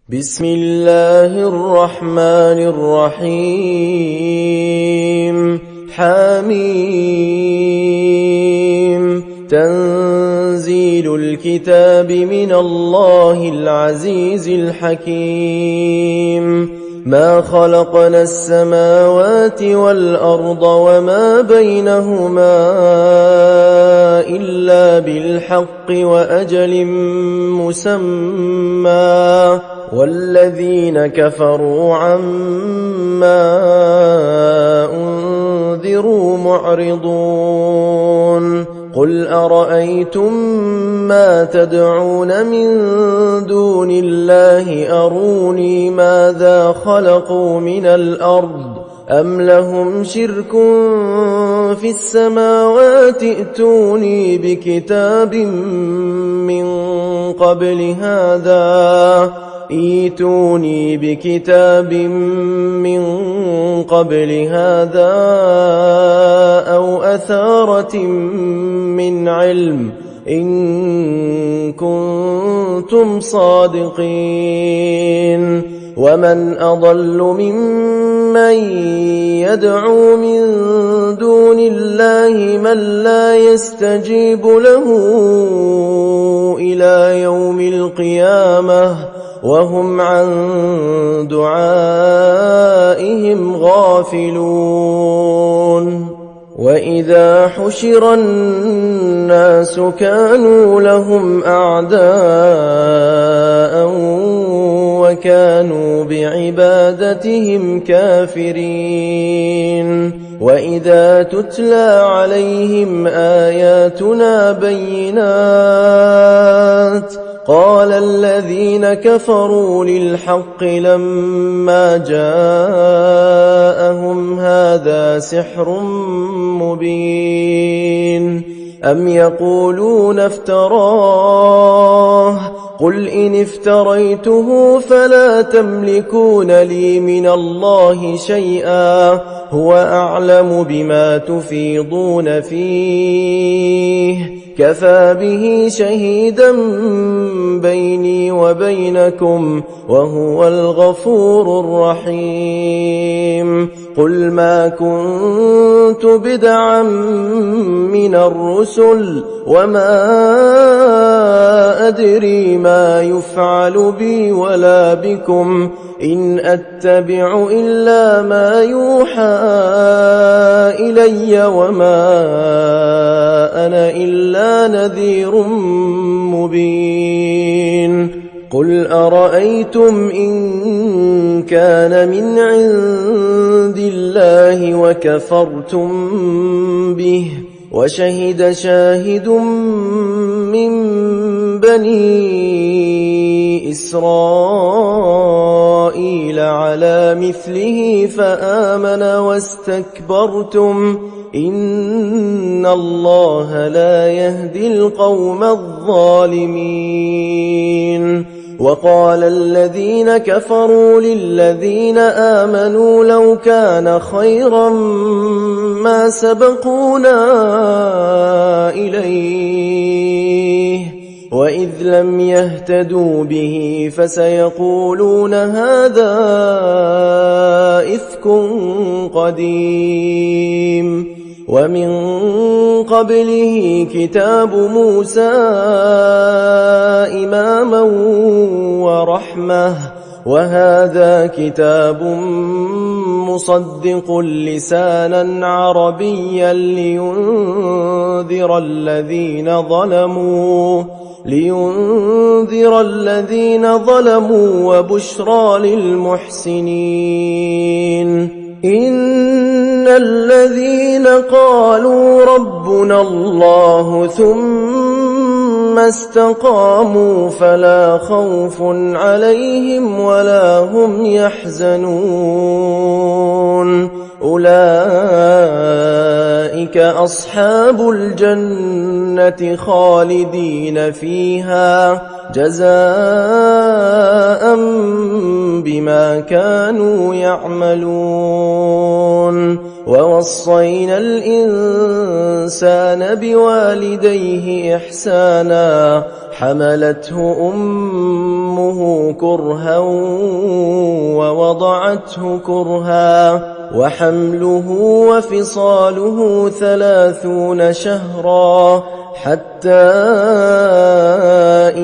بسم الله الرحمن الرحيم حميم تنزيل الكتاب من الله العزيز الحكيم ما خلقنا السماوات والأرض وما بينهما إلا بالحق وأجل مسمى والذين كفروا عما أنذروا معرضون قل أرأيتم ما تدعون من دون الله أروني ماذا خلقوا من الأرض أم لهم شرك في السماوات ائتوني بكتاب من قبل هذا أو أثارة من علم إن كنتم صادقين ومن أضل ممن يدعو من دون الله من لا يستجيب له إلى يوم القيامة وهم عن دعائهم غافلون وإذا حشر الناس كانوا لهم أعداء وكانوا بعبادتهم كافرين وإذا تتلى عليهم آياتنا بينات قال الذين كفروا للحق لما جاءهم هذا سحر مبين أم يقولون افتراه قل إن افتريته فلا تملكون لي من الله شيئا هو أعلم بما تفيضون فيه كفى به شهيدا بيني وبينكم وهو الغفور الرحيم قل ما كنت بدعا من الرسل وما أدري ما يفعل بي ولا بكم إن أتبع إلا ما يوحى إلي وما أنا إلا نذير مبين قل أرأيتم إن كان من عند الله وكفرتم به وشهد شاهد من بني إسرائيل على مثله فآمن واستكبرتم إن الله لا يهدي القوم الظالمين وقال الذين كفروا للذين آمنوا لو كان خيرا ما سبقونا إليه وإذ لم يهتدوا به فسيقولون هذا إفك قديم ومن قبله كتاب موسى إماما ورحمة وهذا كتاب مصدق لسانا عربيا لينذر الذين ظلموا وبشرى للمحسنين إن الذين قالوا ربنا الله ثم استقاموا فلا خوف عليهم ولا هم يحزنون أولئك أصحاب الجنة خالدين فيها جزاء بما كانوا يعملون ووصينا الإنسان بوالديه إحسانا حملته أمه كرها ووضعته كرها، وحمله وفصاله 30 شهرا، حتى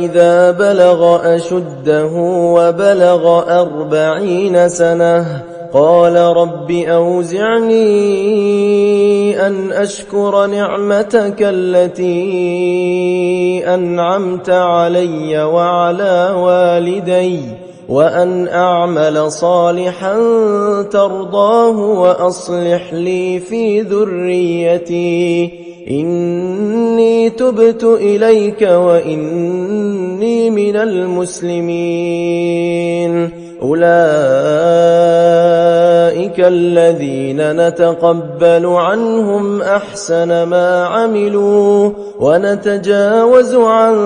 إذا بلغ أشده وبلغ 40 سنة قال رب أوزعني أن أشكر نعمتك التي أنعمت علي وعلى والدي، وأن أعمل صالحا ترضاه وأصلح لي في ذريتي إني تبت إليك وإني من المسلمين. أولئك الذين نتقبل عنهم أحسن ما عملوا ونتجاوز عن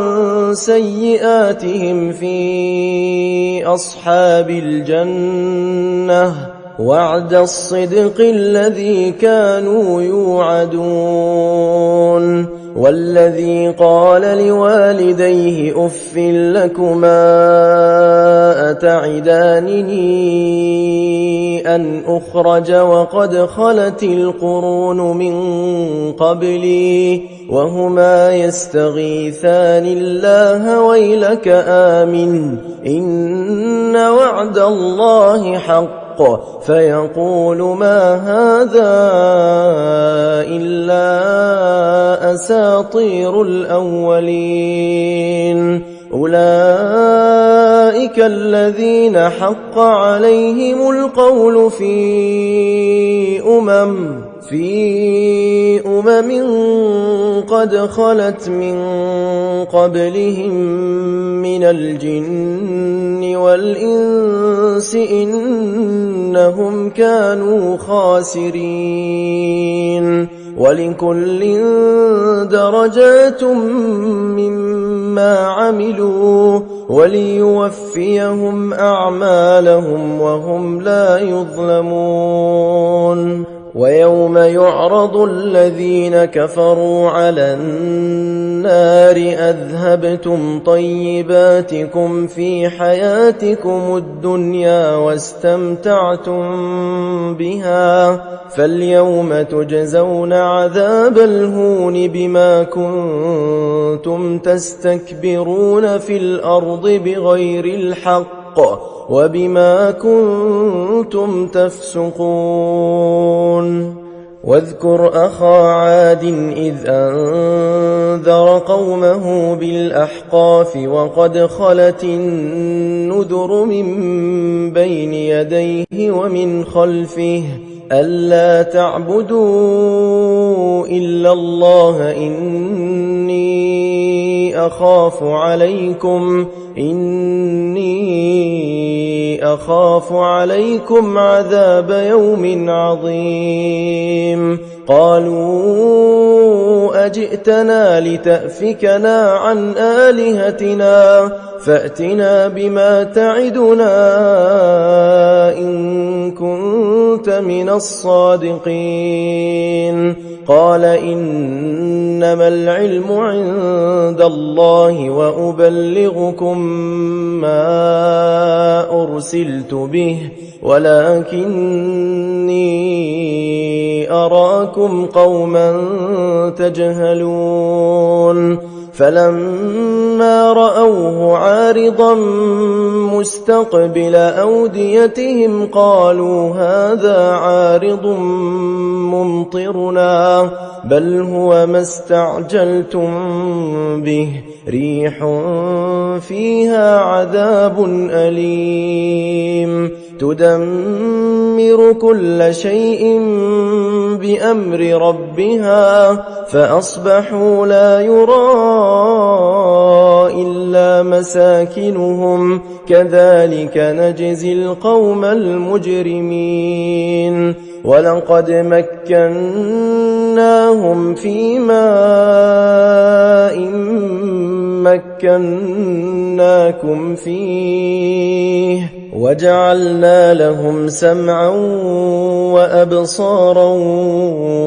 سيئاتهم في أصحاب الجنة، وعد الصدق الذي كانوا يوعدون. والذي قال لوالديه أف لكما أتعدانني أن أخرج وقد خلت القرون من قبلي وهما يستغيثان الله ويلك آمن إن وعد الله حق، فيقول ما هذا إلا أساطير الأولين. أولئك الذين حق عليهم القول في أمم قد خلت من قبلهم من الجن والإنس إنهم كانوا خاسرين. ولكل درجات مما عملوا وليوفيهم أعمالهم وهم لا يظلمون. ويوم يعرض الذين كفروا على النار أذهبتم طيباتكم في حياتكم الدنيا واستمتعتم بها فاليوم تجزون عذاب الهون بما كنتم تستكبرون في الأرض بغير الحق وبما كنتم تفسقون. واذكر أخا عاد إذ أنذر قومه بالأحقاف وقد خلت النذر من بين يديه ومن خلفه ألا تعبدوا إلا الله إني أخاف عليكم عذاب يوم عظيم. قالوا أجئتنا لتأفكنا عن آلهتنا فأتنا بما تعدنا إن كنت من الصادقين. قال إنما العلم عند الله وأبلغكم ما أرسلت به ولكني أراكم قوما تجهلون. فلما رأوه عارضا مستقبل أوديتهم قالوا هذا عارض ممطرنا بل هو ما استعجلتم به ريح فيها عذاب أليم تدمر كل شيء بأمر ربها فأصبحوا لا يرى إلا مساكنهم كذلك نجزي القوم المجرمين. ولقد مكناهم في ماء مكناكم فيه وجعلنا لهم سمعا وأبصارا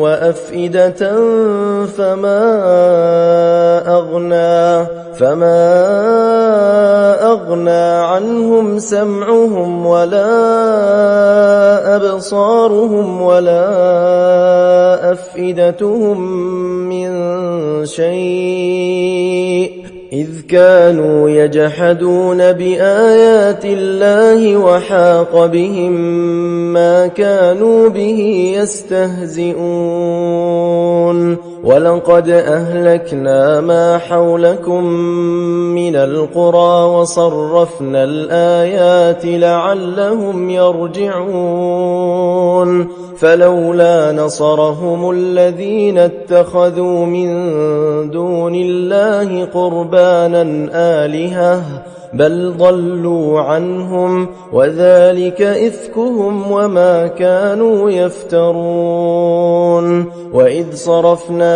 وأفئدة فما أغنى عنهم سمعهم ولا أبصارهم ولا أفئدتهم من شيء إذ كانوا يجحدون بآيات الله وحاق بهم ما كانوا به يستهزئون ولقد أهلكنا ما حولكم من القرى وصرفنا الآيات لعلهم يرجعون فلولا نصرهم الذين اتخذوا من دون الله قربانا آلهة بل ضلوا عنهم وذلك إفكهم وما كانوا يفترون وإذ صرفنا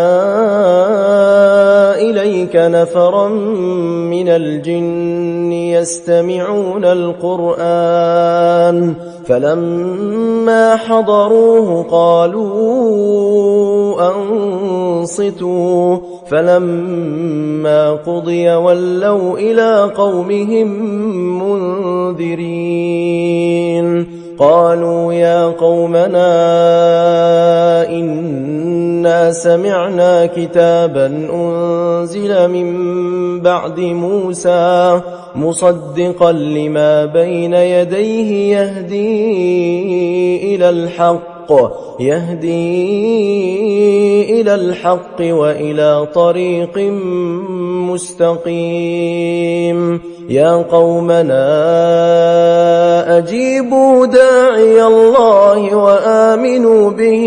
إليك نفرا من الجن يستمعون القرآن فلما حضروه قالوا أنصتوا فلما قضي ولوا إلى قومهم منذرين قالوا يا قومنا إنا سمعنا كتابا أنزل من بعد موسى مصدقا لما بين يديه يهدي إلى الحق وإلى طريق مستقيم يا قومنا أجيبوا داعي الله وآمنوا به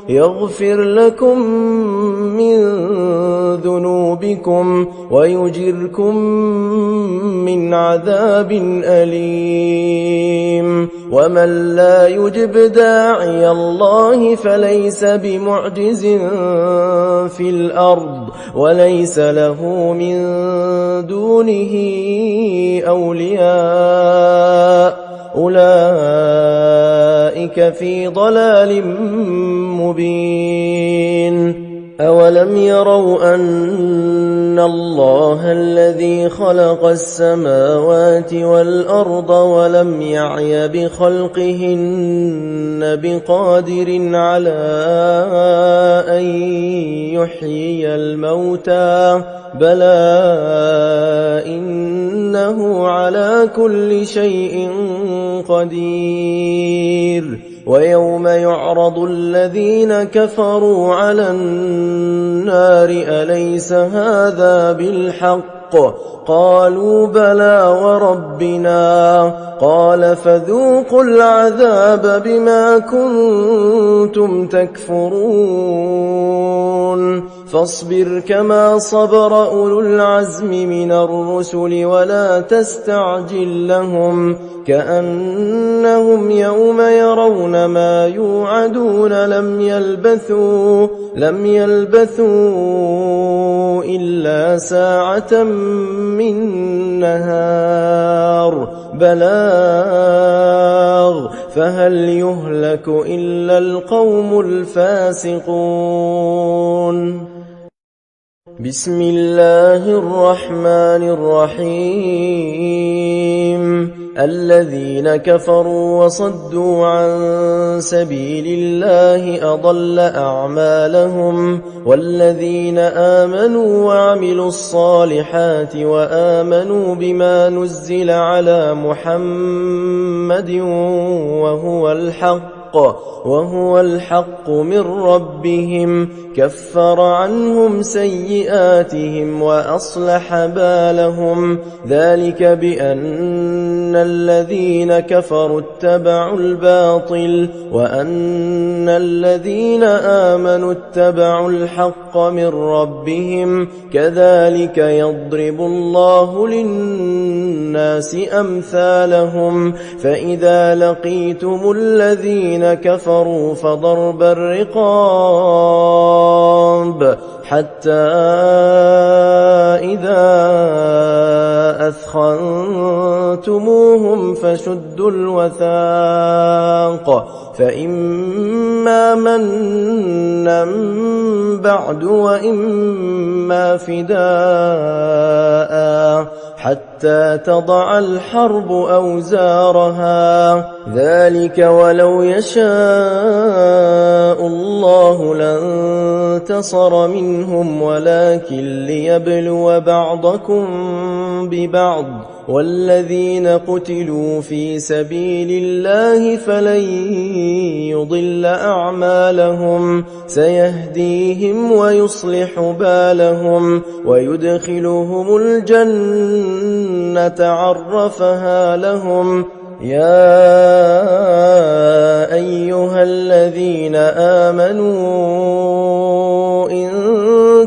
يغفر لكم من ذنوبكم ويجركم من عذاب أليم ومن لا يجب داعي الله فليس بمعجز في الأرض وليس له من دونه أولياء أولئك في ضلال مبين أولم يروا أن الله الذي خلق السماوات والأرض ولم يعي بخلقهن بقادر على أن يحيي الموتى بلى إنه على كل شيء قدير ويوم يعرض الذين كفروا على النار أليس هذا بالحق قالوا بلى وربنا قال فذوقوا العذاب بما كنتم تكفرون فاصبر كما صبر أولو العزم من الرسل ولا تستعجل لهم كأنهم يوم يرون ما يوعدون لم يلبثوا إلا ساعة من نهار بلاغ فهل يهلك إلا القوم الفاسقون بسم الله الرحمن الرحيم الذين كفروا وصدوا عن سبيل الله أضل أعمالهم والذين آمنوا وعملوا الصالحات وآمنوا بما نزل على محمد وهو الحق من ربهم كفر عنهم سيئاتهم وأصلح بالهم ذلك بأن الذين كفروا اتبعوا الباطل وأن الذين آمنوا اتبعوا الحق من ربهم كذلك يضرب الله للناس أمثالهم فإذا لقيتم الذين الذين كفروا فضرب الرقاب حتى إذا أثخنتموهم فشدوا الوثاق فإما منا بعد وإما فداء حتى تضع الحرب أوزارها ذلك ولو يشاء الله لانتصر منهم ولكن ليبلو بعضكم ببعض والذين قتلوا في سبيل الله فلن يضل أعمالهم سيهديهم ويصلح بالهم ويدخلهم الجنة عرفها لهم يا أيها الذين آمنوا إن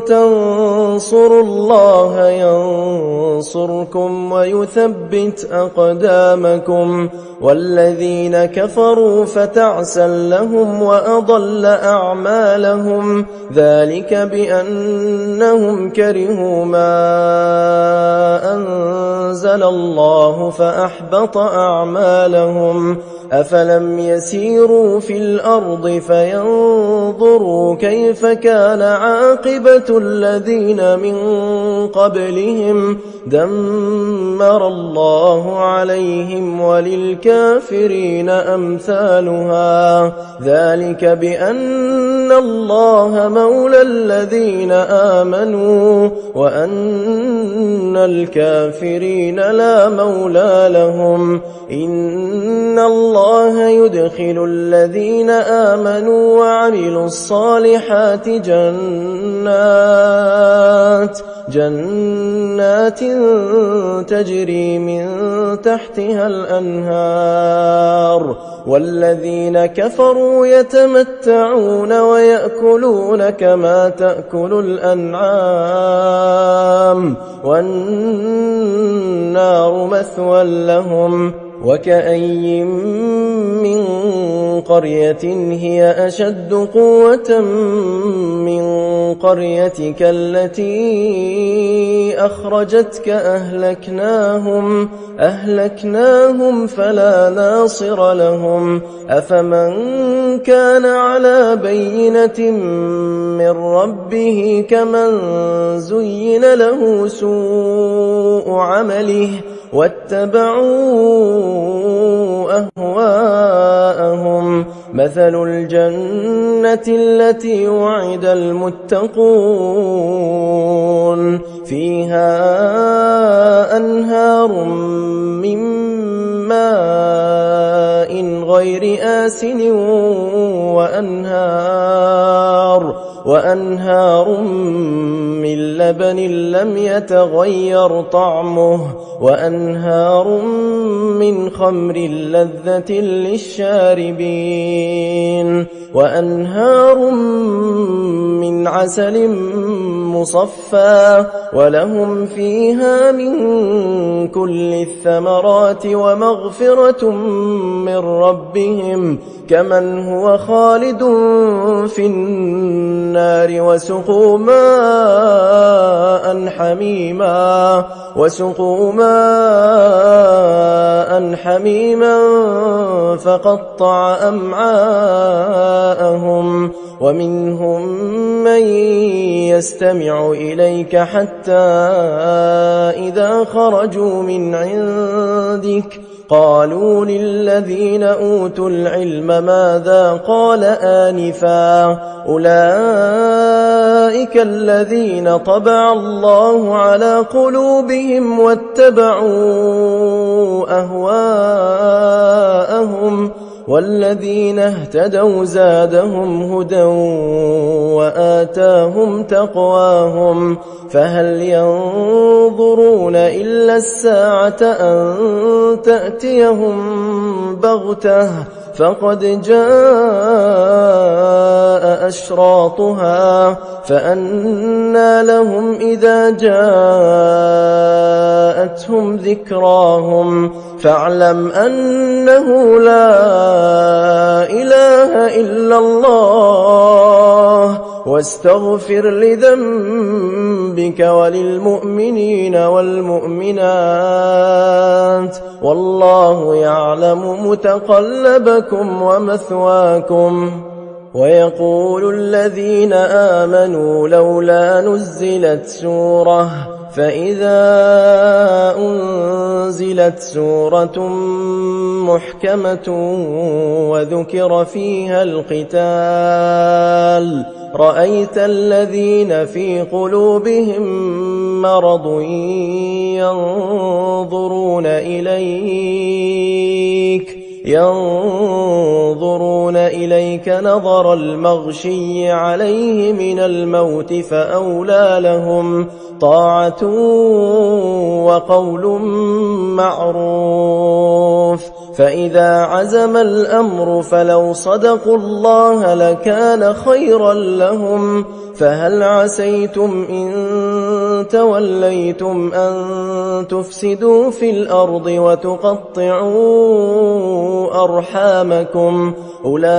تنصروا الله ينصركم ويثبت أقدامكم والذين كفروا فتعسا لهم وأضل أعمالهم ذلك بأنهم كرهوا ما أنزل الله فأحبط أعمالهم أفلم يسيروا في الأرض فينظروا كيف كان عاقبة الذين من قبلهم دمر الله عليهم وللكافرين أمثالها ذلك بأن الله مولى الذين آمنوا وأن الكافرين لا مولى لهم إن الله يدخل الذين آمنوا وعملوا الصالحات جنات تجري من تحتها الأنهار والذين كفروا يتمتعون ويأكلون كما تأكل الأنعام والنار مثوى لهم وكأي من قرية هي أشد قوة من قريتك التي أخرجتك أهلكناهم فلا ناصر لهم أفمن كان على بينة من ربه كمن زين له سوء عمله واتبعوا أهواءهم مثل الجنة التي وعد المتقون فيها أنهار من ماء غير آسن وأنهار من لبن لم يتغير طعمه وأنهار من خمر لذة للشاربين وأنهار من عسل مصفى ولهم فيها من كل الثمرات ومغفرة من ربهم كمن هو خالد في النار وسقوا ماء حميما فقطع أمعاءهم ومنهم من يستمع إليك حتى إذا خرجوا من عندك قالوا للذين أوتوا العلم ماذا قال آنفا أولئك الذين طبع الله على قلوبهم واتبعوا أهواءهم والذين اهتدوا زادهم هدى وآتاهم تقواهم فهل ينظرون إلا الساعة أن تأتيهم بغتة فقد جاء أشراطها فأنى لهم إذا جاءتهم ذكراهم فاعلم أنه لا إله إلا الله واستغفر لذنبك وللمؤمنين والمؤمنات والله يعلم متقلبكم ومثواكم. ويقول الذين آمنوا لولا نزلت سورة فإذا أنزلت سورة محكمة وذكر فيها القتال رأيت الذين في قلوبهم مرض ينظرون إليك نظر المغشي عليه من الموت فأولى لهم طاعة وقول معروف. فإذا عزم الأمر فلو صدقوا الله لكان خيرا لهم. فهل عسيتم إن توليتم أن تفسدوا في الأرض وتقطعوا أرحامكم أولئك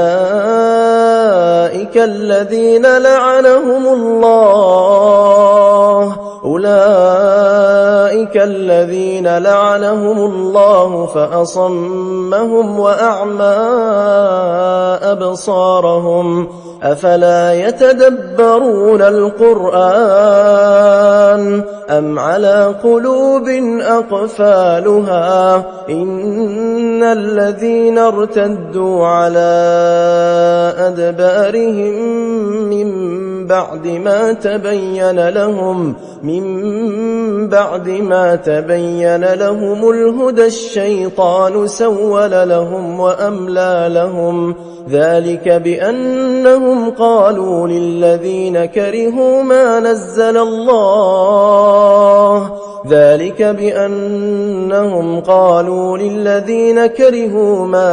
الذين لعنهم الله فأصمهم وأعمى أبصارهم أفلا يتدبرون القرآن أم على قلوب أقفالها إن الذين ارتدوا على أدبارهم من بعد ما تبين لهم الهدى الشيطان سول لهم وأملى لهم ذلك بأنهم قالوا للذين كرهوا ما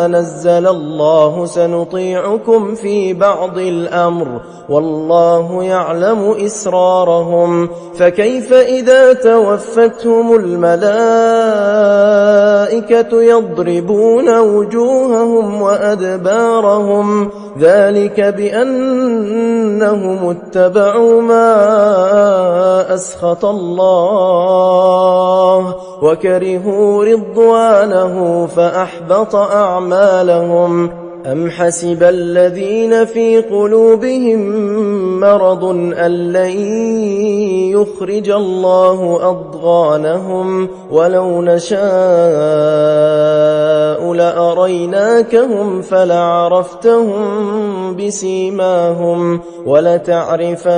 نزل الله سنطيعكم في بعض الأمر والله يعلم إسرارهم. فكيف إذا توفتهم الملائكة يضربون وجوههم وأدبارهم ذلك بأنهم اتبعوا ما أسخط الله وكرهوا رضوانه فأحبط أعمالهم. أم حسب الذين في قلوبهم مرض أن لن يخرج الله أضغانهم ولو نشاء لأريناكهم فلعرفتهم بسيماهم ولتعرفنهم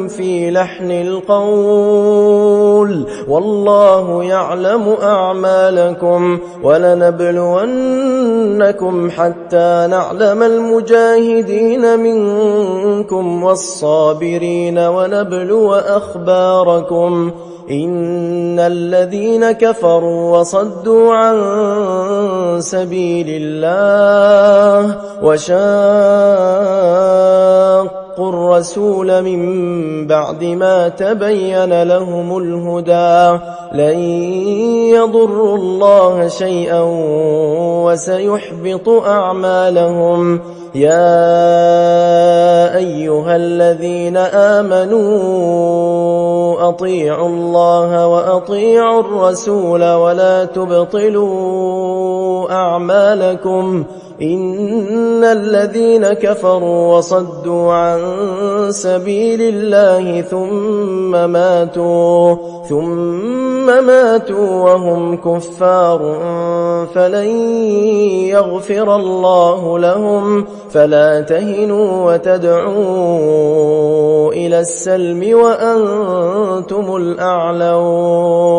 في لحن القول والله يعلم أعمالكم. ولنبلونكم حتى نعلم المجاهدين منكم والصابرين ونبلو أخباركم. إن الذين كفروا وصدوا عن سبيل الله وشاقوا الرسول من بعد ما تبين لهم الهدى لن يضروا الله شيئا وسيحبط أعمالهم. يا أيها الذين آمنوا أطيعوا الله وأطيعوا الرسول ولا تبطلوا أعمالكم. إن الذين كفروا وصدوا عن سبيل الله ثم ماتوا وهم كفار فلن يغفر الله لهم. فلا تهنوا وتدعوا ادعوا إلى السلم وأنتم الأعلون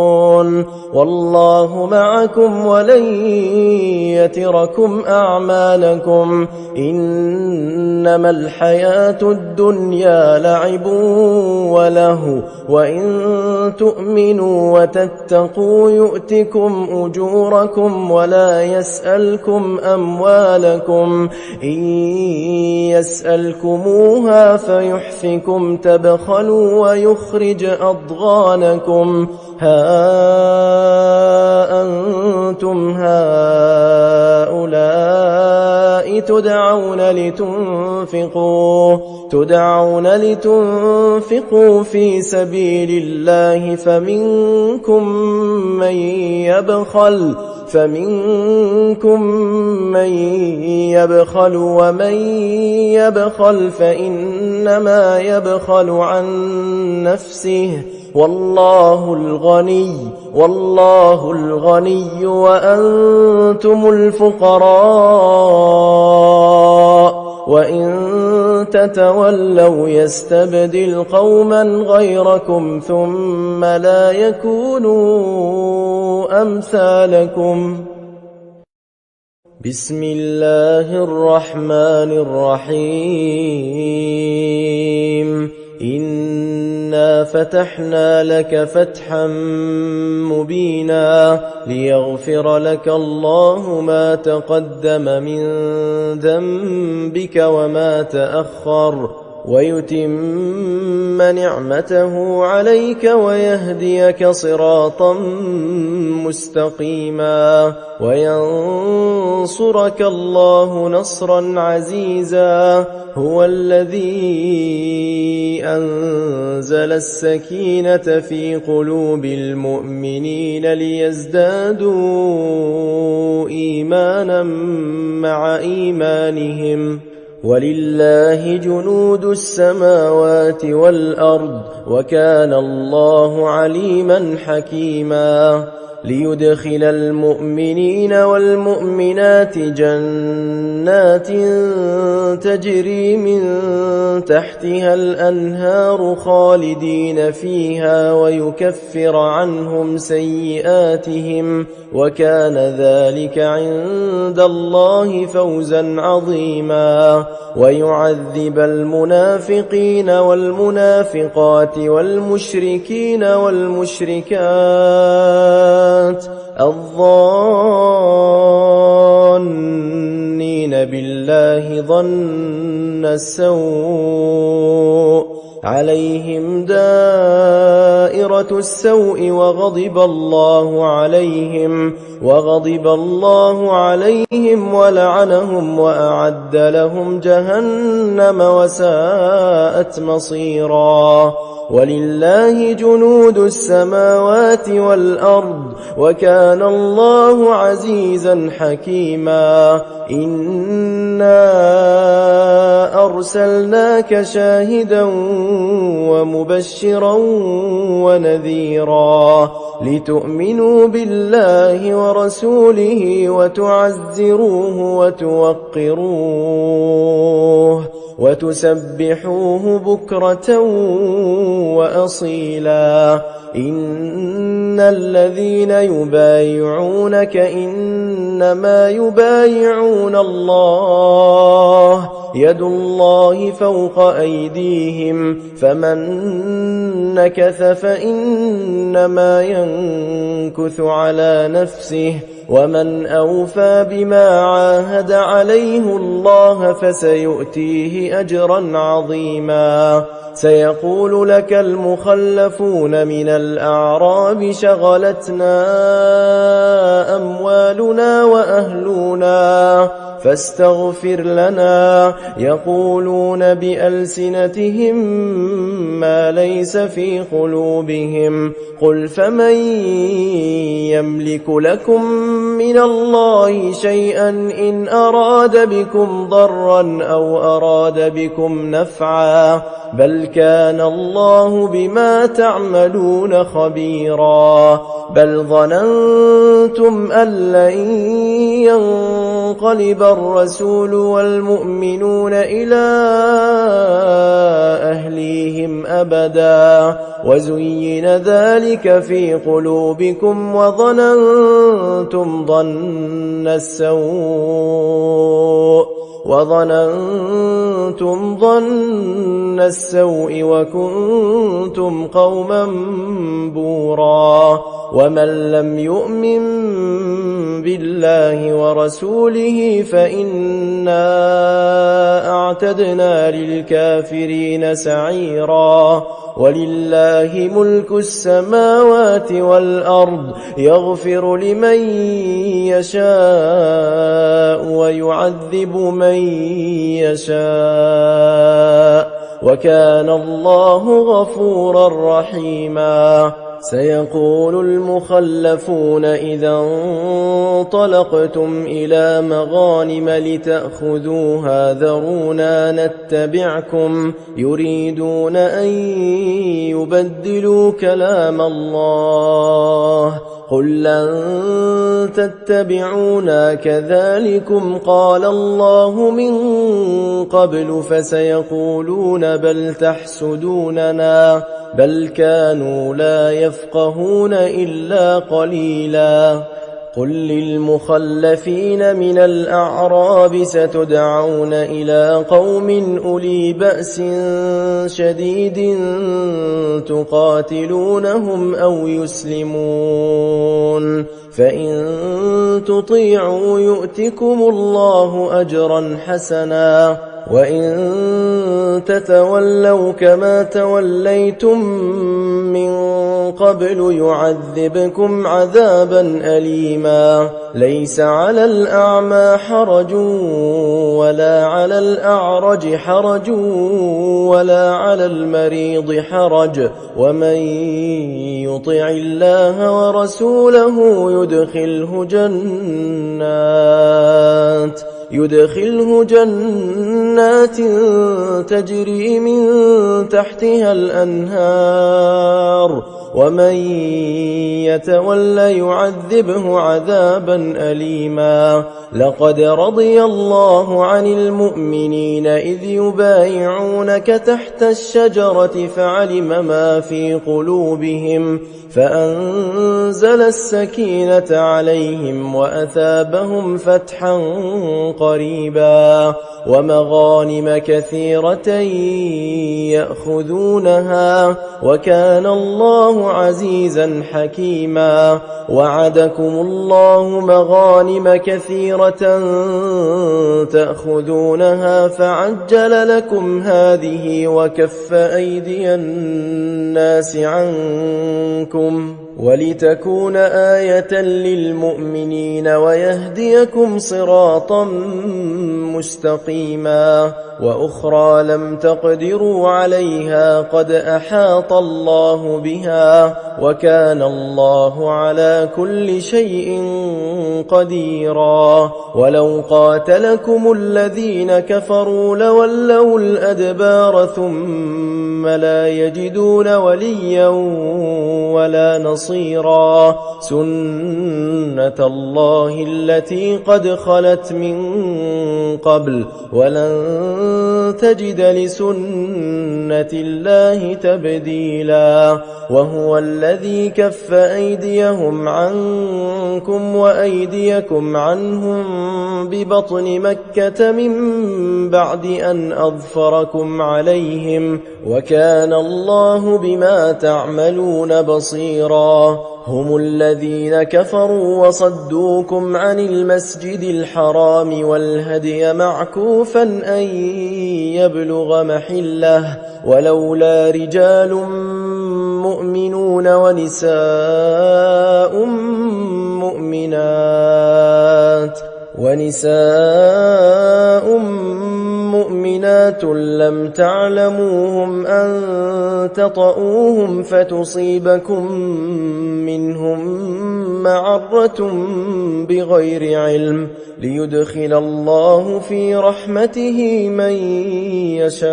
والله معكم ولن يتركم أعمالكم إنما الحياة الدنيا لعب وله وإن تؤمنوا وتتقوا يؤتكم أجوركم ولا يسألكم أموالكم إن يسألكموها فيحفكم تبخلوا ويخرج أضغانكم ها أنتم هؤلاء تدعون لتنفقوا في سبيل الله فمنكم من يبخل ومن يبخل فإنما يبخل عن نفسه والله الغني وأنتم الفقراء وإن تتولوا يستبدل قوما غيركم ثم لا يكونوا أمثالكم بسم الله الرحمن الرحيم إنا فتحنا لك فتحا مبينا ليغفر لك الله ما تقدم من ذنبك وما تأخر ويتم نعمته عليك ويهديك صراطا مستقيما وينصرك الله نصرا عزيزا هو الذي أنزل السكينة في قلوب المؤمنين ليزدادوا إيمانا مع إيمانهم ولله جنود السماوات والأرض وكان الله عليما حكيما ليدخل المؤمنين والمؤمنات جنات تجري من تحتها الأنهار خالدين فيها ويكفر عنهم سيئاتهم وكان ذلك عند الله فوزا عظيما ويعذب المنافقين والمنافقات والمشركين والمشركات الظانين بالله ظن السوء عليهم دائرة السوء وغضب الله عليهم ولعنهم وأعد لهم جهنم وساءت مصيرا ولله جنود السماوات والأرض وكان الله عزيزا حكيما إنا أرسلناك شاهدا ومبشرا ونذيرا لتؤمنوا بالله ورسوله وتعزروه وتوقروه وتسبحوه بكرة وأصيلا إن الذين يبايعونك إنما يبايعون الله يد الله فوق أيديهم فمن نكث فإنما ينكث على نفسه ومن أوفى بما عاهد عليه الله فسيؤتيه أجرا عظيما سيقول لك المخلفون من الأعراب شغلتنا أموالنا وأهلنا فاستغفر لنا يقولون بألسنتهم ما ليس في قلوبهم قل فمن يملك لكم من الله شيئا إن أراد بكم ضرا أو أراد بكم نفعا بل كان الله بما تعملون خبيرا بل ظننتم أن لن ينقلب الرسول والمؤمنون إلى أهليهم أبدا وزين ذلك في قلوبكم وظننتم ظن السوء وكنتم قوما بورا ومن لم يؤمن بالله ورسوله فإنا أعتدنا للكافرين سعيرا ولله ملك السماوات والأرض يغفر لمن يشاء ويعذب من يشاء وكان الله غفورا رحيما سيقول المخلفون إذا انطلقتم إلى مغانم لتأخذوها ذرونا نتبعكم يريدون أن يبدلوا كلام الله قل لن تتبعونا كذلكم قال الله من قبل فسيقولون بل تحسدوننا بل كانوا لا يفقهون إلا قليلا قل للمخلفين من الأعراب ستدعون إلى قوم أولي بأس شديد تقاتلونهم أو يسلمون فإن تطيعوا يؤتكم الله أجرا حسنا وإن تتولوا كما توليتم من قبل يعذبكم عذابا أليما ليس على الأعمى حرج ولا على الأعرج حرج ولا على المريض حرج ومن يطع الله ورسوله يدخله جنات تجري من تحتها الأنهار ومن يتولى يعذبه عذابا أليما لقد رضي الله عن المؤمنين إذ يبايعونك تحت الشجرة فعلم ما في قلوبهم فأنزل السكينة عليهم وأثابهم فتحا قريبا ومغانم كثيرة يأخذونها وكان الله عزيزا حكيما وعدكم الله مغانم كثيرة تأخذونها فعجل لكم هذه وكف أيدي الناس عنكم ولتكون آية للمؤمنين ويهديكم صراطا مستقيما وأخرى لم تقدروا عليها قد أحاط الله بها وكان الله على كل شيء قديرا ولو قاتلكم الذين كفروا لولوا الأدبار ثم لا يجدون وليا ولا نصيرا سنة الله التي قد خلت من قبل ولن تجد لسنة الله تبديلا وهو الذي كف أيديهم عنكم وأيديكم عنهم ببطن مكة من بعد أن أظفركم عليهم وكان الله بما تعملون بصيرا هم الذين كفروا وصدوكم عن المسجد الحرام والهدي معكوفا أن يبلغ محله ولولا رجال مؤمنون ونساء مؤمنات لم تعلموهم أن تطؤوهم فتصيبكم منهم معرة بغير علم ليدخل الله في رحمته من يشاء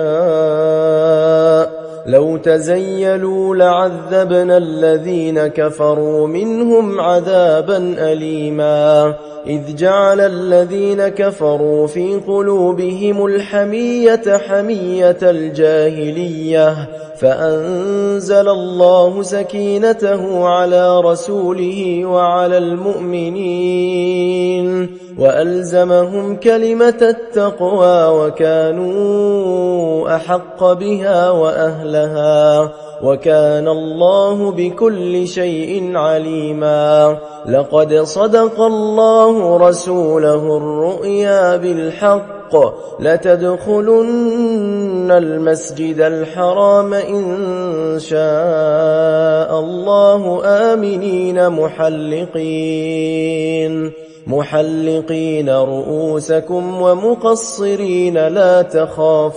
لو تزيلوا لعذبنا الذين كفروا منهم عذابا أليما إذ جعل الذين كفروا في قلوبهم الحمية حمية الجاهلية فأنزل الله سكينته على رسوله وعلى المؤمنين وألزمهم كلمة التقوى وكانوا أحق بها وأهلها وكان الله بكل شيء عليما لقد صدق الله رسوله الرؤيا بالحق لتدخلن المسجد الحرام إن شاء الله آمنين محلقين رؤوسكم ومقصرين لا تخافون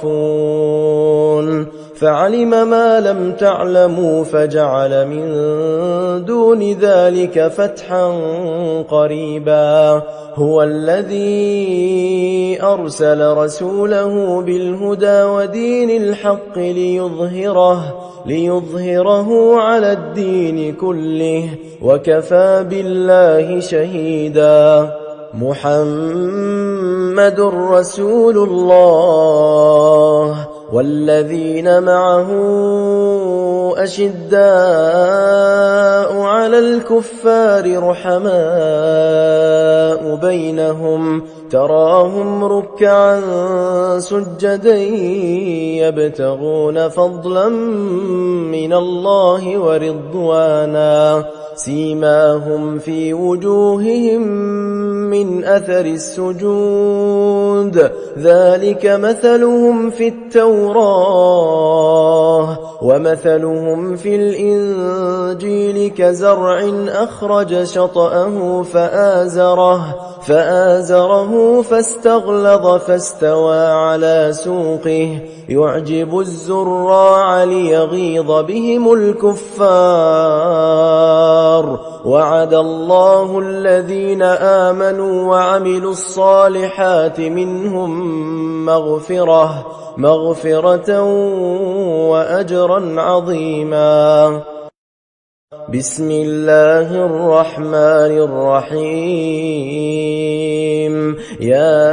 فعلم ما لم تعلموا فجعل من دون ذلك فتحا قريبا هو الذي أرسل رسوله بالهدى ودين الحق ليظهره على الدين كله وكفى بالله شهيدا محمد رسول الله والذين معه أشداء على الكفار رحماء بينهم تراهم ركعا سجدا يبتغون فضلا من الله ورضوانا سيماهم في وجوههم من أثر السجود ذلك مثلهم في التوراة ومثلهم في الإنجيل كزرع أخرج شطأه فآزره فاستغلظ فاستوى على سوقه يعجب الزراع ليغيظ بهم الكفار وعد الله الذين آمنوا وعملوا الصالحات منهم مغفرة وأجرا عظيما بسم الله الرحمن الرحيم يا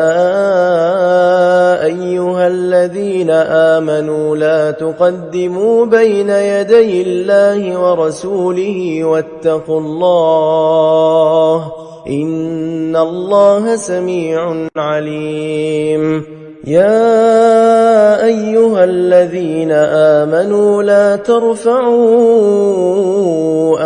أيها الذين آمنوا لا تقدموا بين يدي الله ورسوله واتقوا الله إن الله سميع عليم يا أيها الذين آمنوا لا ترفعوا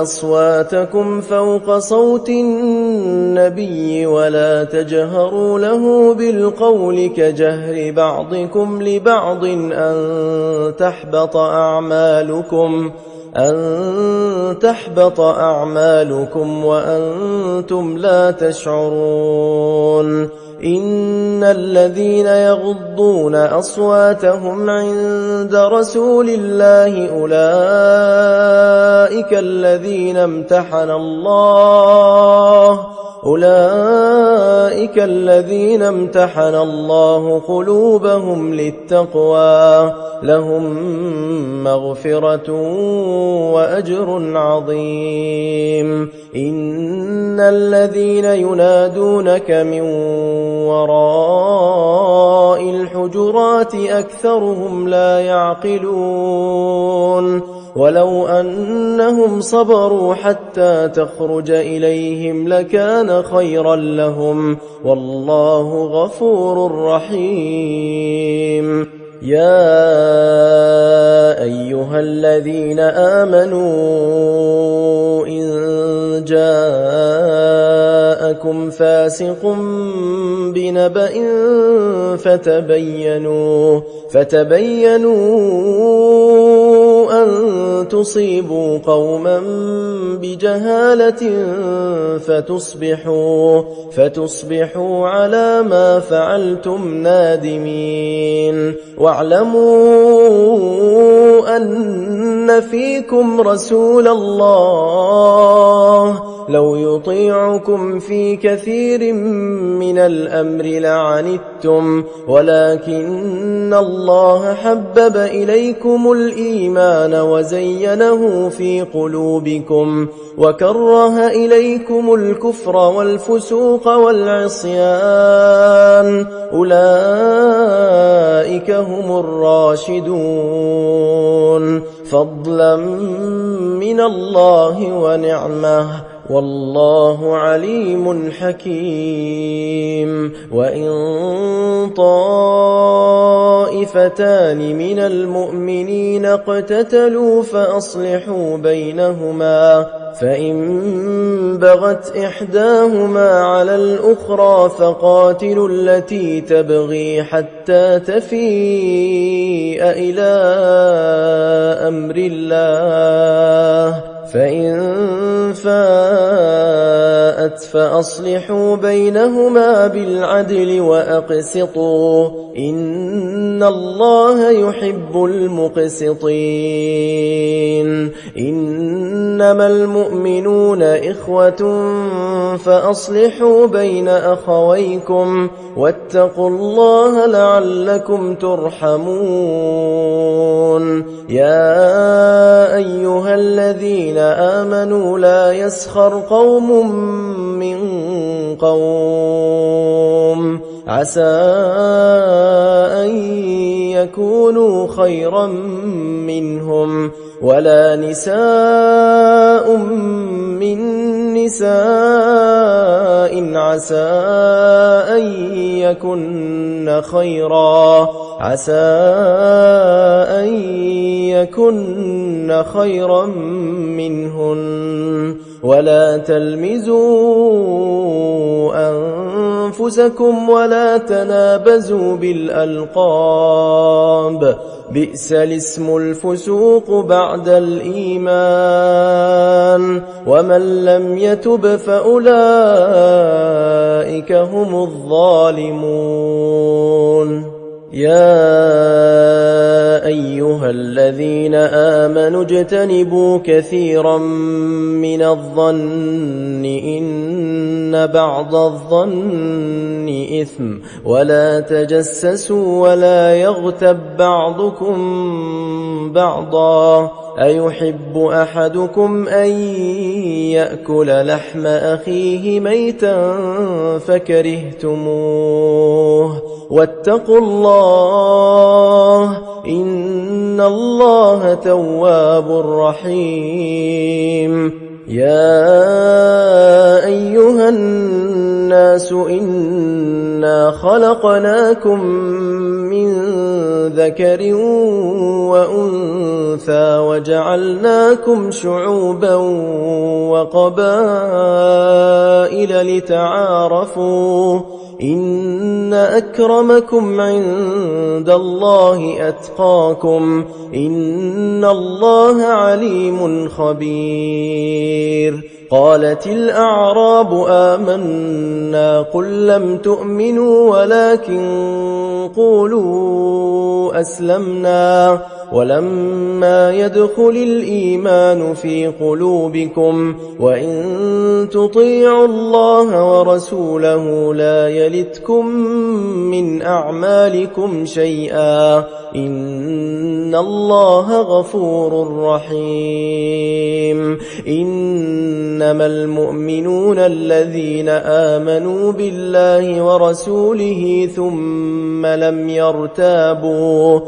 أصواتكم فوق صوت النبي ولا تجهروا له بالقول كجهر بعضكم لبعض أن تحبط أعمالكم وأنتم لا تشعرون إن الذين يغضون أصواتهم عند رسول الله أولئك الذين امتحن الله قلوبهم للتقوى لهم مغفرة وأجر عظيم إن الذين ينادونك من وراء الحجرات أكثرهم لا يعقلون ولو أنهم صبروا حتى تخرج إليهم لكان خيرا لهم والله غفور رحيم يا أيها الذين آمنوا إن جاءكم فاسق بنبأ فتبينوا أن تصيبوا قوما بجهالة فتصبحوا على ما فعلتم نادمين واعلموا أن فيكم رسول الله لو يطيعكم في كثير من الأمر لعنتم ولكن الله حبب إليكم الإيمان وزينه في قلوبكم وكره إليكم الكفر والفسوق والعصيان أولئك هم الراشدون فضلا من الله ونعمه والله عليم حكيم وإن طائفتان من المؤمنين اقتتلوا فأصلحوا بينهما فإن بغت إحداهما على الأخرى فقاتلوا التي تبغي حتى تفيء إلى أمر الله فإن فاءت فأصلحوا بينهما بالعدل وأقسطوا إن الله يحب المقسطين إنما المؤمنون إخوة فأصلحوا بين أخويكم واتقوا الله لعلكم ترحمون يا أيها الذين آمنوا لا يسخر قوم من قوم عسى أن يكونوا خيرا منهم ولا نساء من نساء عسى أن يكن خيرا منهن ولا تلمزوا أنفسكم ولا تنابزوا بالألقاب بئس الاسم الفسوق بعد الإيمان ومن لم يتب فأولئك هم الظالمون يا أيها الذين آمنوا اجتنبوا كثيرا من الظن إن بعض الظن إثم ولا تجسسوا ولا يغتب بعضكم بعضا أيحب أحدكم أن يأكل لحم أخيه ميتا فكرهتموه واتقوا الله إن الله تواب رحيم يا أيها الناس إنا خلقناكم من ذكر وأنثى وجعلناكم شعوبا وقبائل لتعارفوا إن أكرمكم عند الله أتقاكم إن الله عليم خبير قالت الأعراب آمنا قل لم تؤمنوا ولكن قولوا أسلمنا ولما يدخل الإيمان في قلوبكم وإن تطيعوا الله ورسوله لا يلتكم من أعمالكم شيئا إن الله غفور رحيم إنما المؤمنون الذين آمنوا بالله ورسوله ثم لم يرتابوا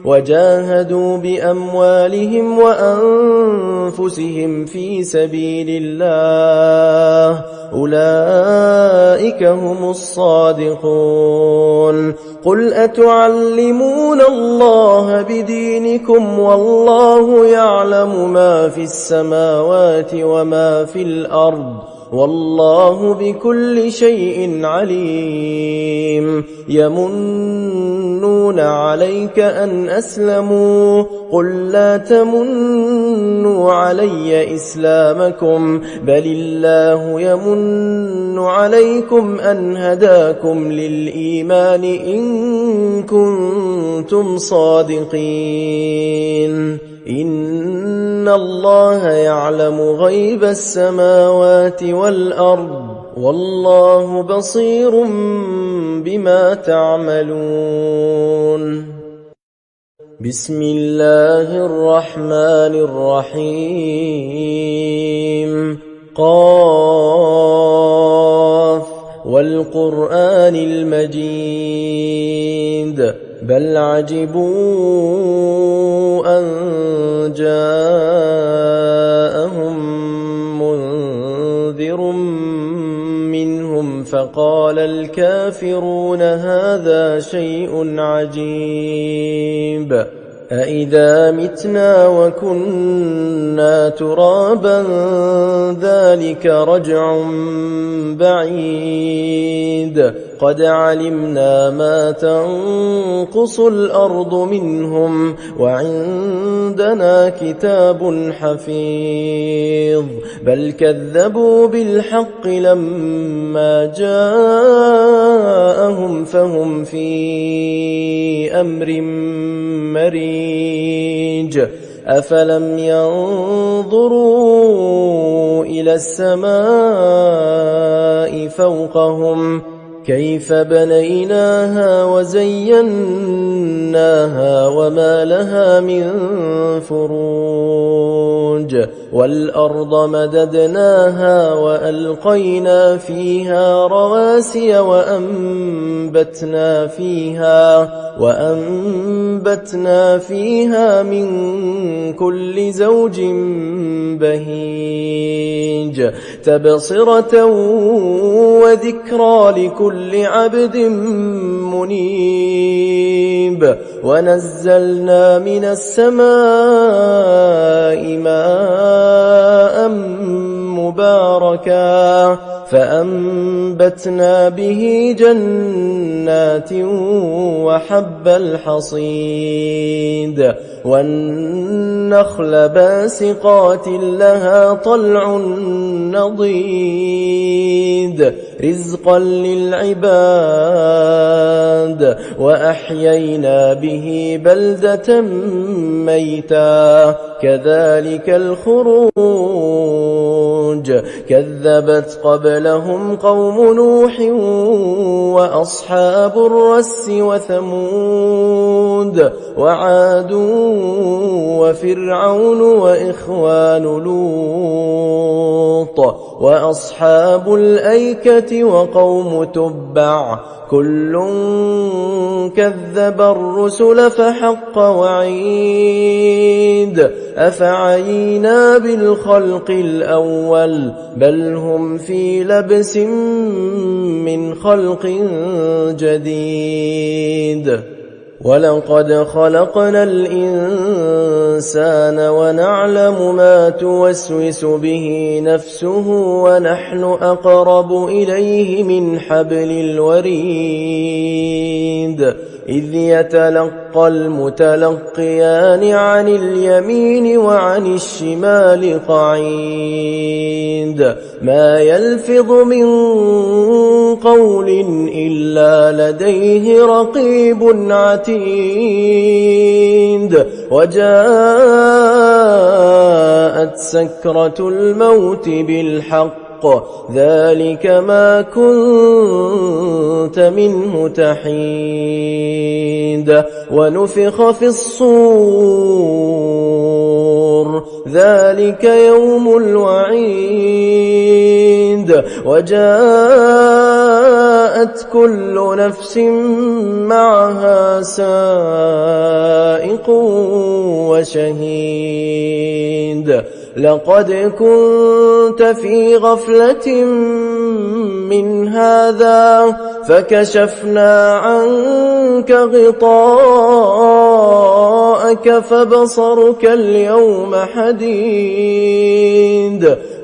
وجاهدوا بأموالهم وأنفسهم في سبيل الله أولئك هم الصادقون قل أتعلمون الله بدينكم والله يعلم ما في السماوات وما في الأرض والله بكل شيء عليم. يمنون عليك أن أسلموا قل لا تمنوا علي إسلامكم بل الله يمن عليكم أن هداكم للإيمان إن كنتم صادقين. إن الله يعلم غيب السماوات والأرض والله بصير بما تعملون. بسم الله الرحمن الرحيم. قاف والقرآن المجيد بل عجبوا أن جاءهم منذر منهم فقال الكافرون هذا شيء عجيب أإذا متنا وكنا ترابا ذلك رجع بعيد قد علمنا ما تنقص الأرض منهم وعندنا كتاب حفيظ بل كذبوا بالحق لما جاءهم فهم في أمر مريج أفلم ينظروا إلى السماء فوقهم كيف بنيناها وزيناها وما لها من فروج والأرض مددناها وألقينا فيها رواسي وأنبتنا فيها من كل زوج بهيج تبصرة وذكرى لكل عبد منيب ونزلنا من السماء ماء مباركا فأنبتنا به جنات وحب الحصيد والنخل باسقات لها طلع نضيد رزقا للعباد وأحيينا به بلدة ميتا كذلك الخروج كذبت قبلهم قوم نوح وأصحاب الرس وثمود وعاد وفرعون وإخوان لوط وأصحاب الأيكة وقوم تبع كل كذب الرسل فحق وعيد أفعينا بالخلق الأول بل هم في لبس من خلق جديد ولقد خلقنا الإنسان ونعلم ما توسوس به نفسه ونحن أقرب إليه من حبل الوريد إذ يتلقى المتلقيان عن اليمين وعن الشمال قعيد ما يلفظ من قول إلا لديه رقيب عتيد وجاءت سكرة الموت بالحق ذلك ما كنت منه تحيد ونفخ في الصور ذلك يوم الوعيد وجاءت كل نفس معها سائق وشهيد لقد كنت في غفلة من هذا فكشفنا عنك غطاءك فبصرك اليوم حديد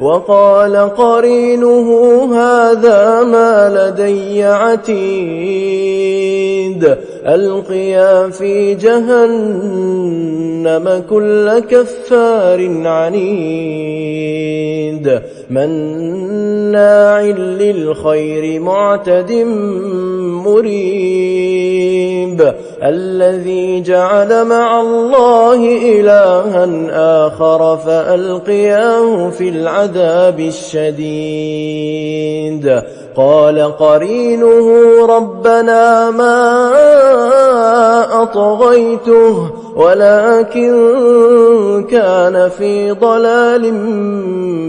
وقال قرينه هذا ما لدي عتيد ألقيا في جهنم كل كفار عنيد مناع للخير معتد مريب الذي جعل مع الله إلها آخر فألقياه في العذاب الشديد قال قرينه ربنا ما أطغيته ولكن كان في ضلال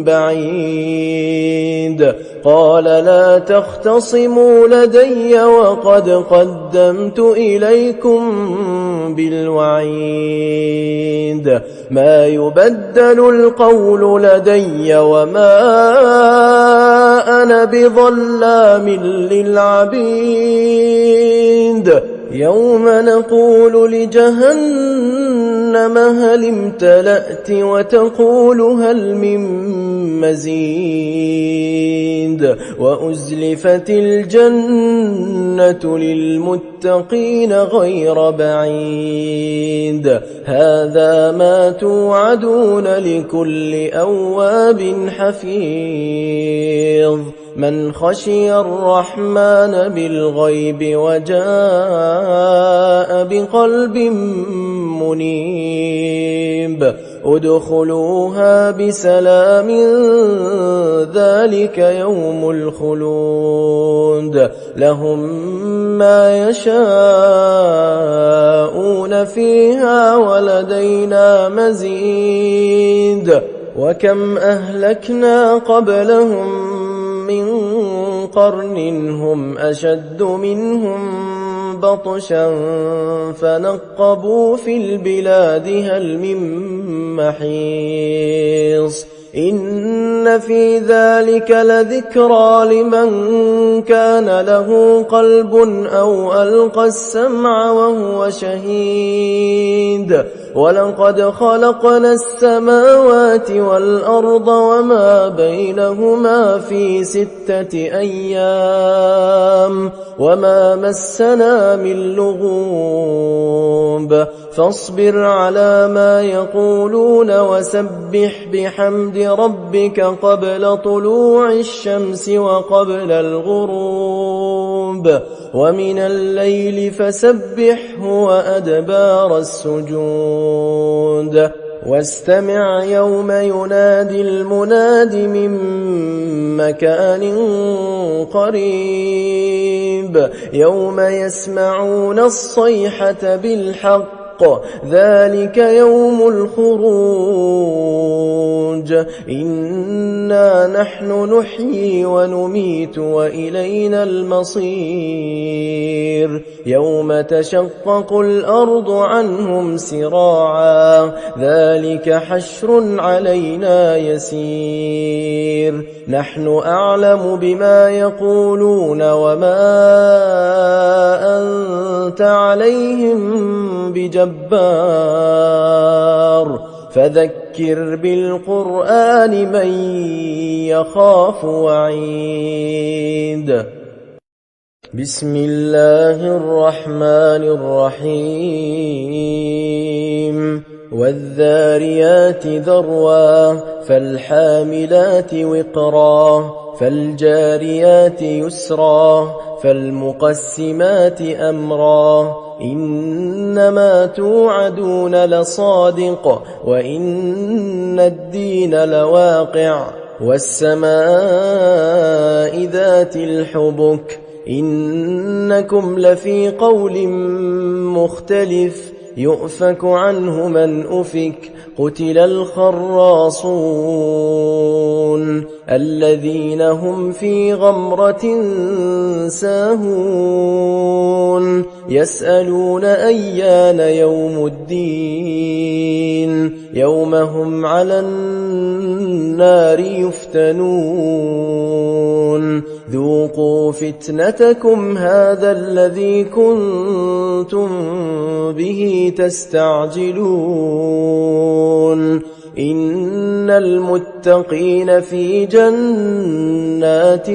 بعيد قال لا تختصموا لدي وقد قدمت إليكم بالوعيد ما يبدل القول لدي وما أنا بظلام للعبيد يوم نقول لجهنم هل امتلأت وتقول هل من مزيد وأزلفت الجنة للمتقين غير بعيد هذا ما توعدون لكل أواب حفيظ من خشي الرحمن بالغيب وجاء بقلب منيب ادخلوها بسلام ذلك يوم الخلود لهم ما يشاءون فيها ولدينا مزيد وكم أهلكنا قبلهم من قرن هم أشد منهم بطشا فنقبوا في البلاد هل من محيص إن في ذلك لذكرى لمن كان له قلب أو ألقى السمع وهو شهيد ولقد خلقنا السماوات والأرض وما بينهما في 6 أيام وما مسنا من لغوب فاصبر على ما يقولون وسبح بحمد ربك قبل طلوع الشمس وقبل الغروب ومن الليل فسبحه وأدبار السجود واستمع يوم ينادي المناد من مكان قريب يوم يسمعون الصيحة بالحق ذلك يوم الخروج إنا نحن نحيي ونميت وإلينا المصير يوم تشقق الأرض عنهم سراعا ذلك حشر علينا يسير نحن أعلم بما يقولون وما أنت عليهم بجبار فذكر بالقرآن من يخاف وعيد بسم الله الرحمن الرحيم والذاريات ذروا فالحاملات وقرا فالجاريات يسرا فالمقسمات أمرا إنما توعدون لصادق وإن الدين لواقع والسماء ذات الحبك إنكم لفي قول مختلف يؤفك عنه من أفك قتل الخراصون الذين هم في غمرة ساهون يسألون أيان يوم الدين يوم هم على النار يفتنون ذوقوا فتنتكم هذا الذي كنتم به تستعجلون إن المتقين في جنات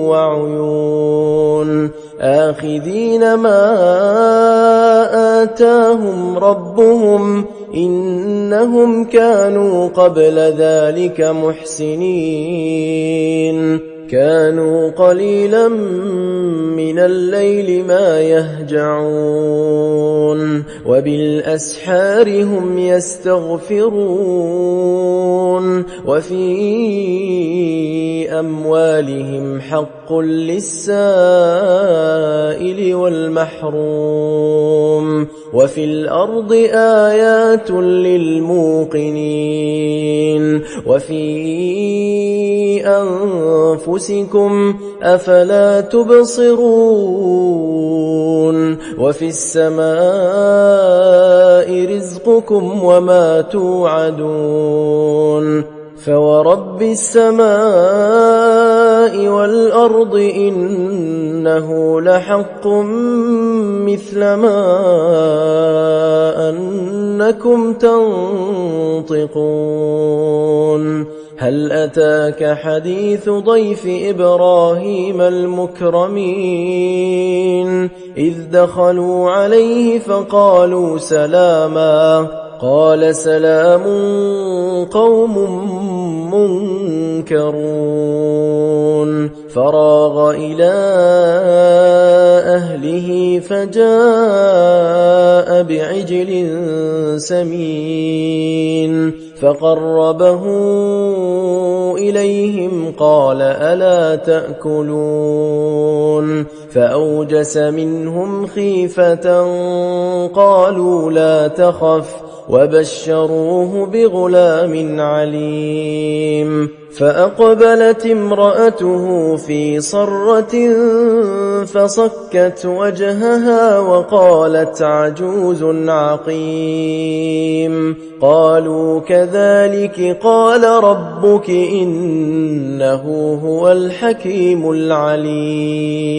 وعيون آخذين ما آتاهم ربهم إنهم كانوا قبل ذلك محسنين كانوا قليلا من الليل ما يهجعون وبالأسحار هم يستغفرون وفي أموالهم حق للسائل والمحروم وفي الأرض آيات للموقنين وفي أنفسكم أفلا تبصرون وفي السماء رزقكم وما توعدون فورب السماء والأرض إنه لحق مثل ما أنكم تنطقون هل أتاك حديث ضيف إبراهيم المكرمين إذ دخلوا عليه فقالوا سلاما قال سلام قوم منكرون فراغ إلى أهله فجاء بعجل سمين فقربه إليهم قال ألا تأكلون فأوجس منهم خيفة قالوا لا تخف وبشروه بغلام عليم فأقبلت امرأته في صرة فصكت وجهها وقالت عجوز عقيم قالوا كذلك قال ربك إنه هو الحكيم العليم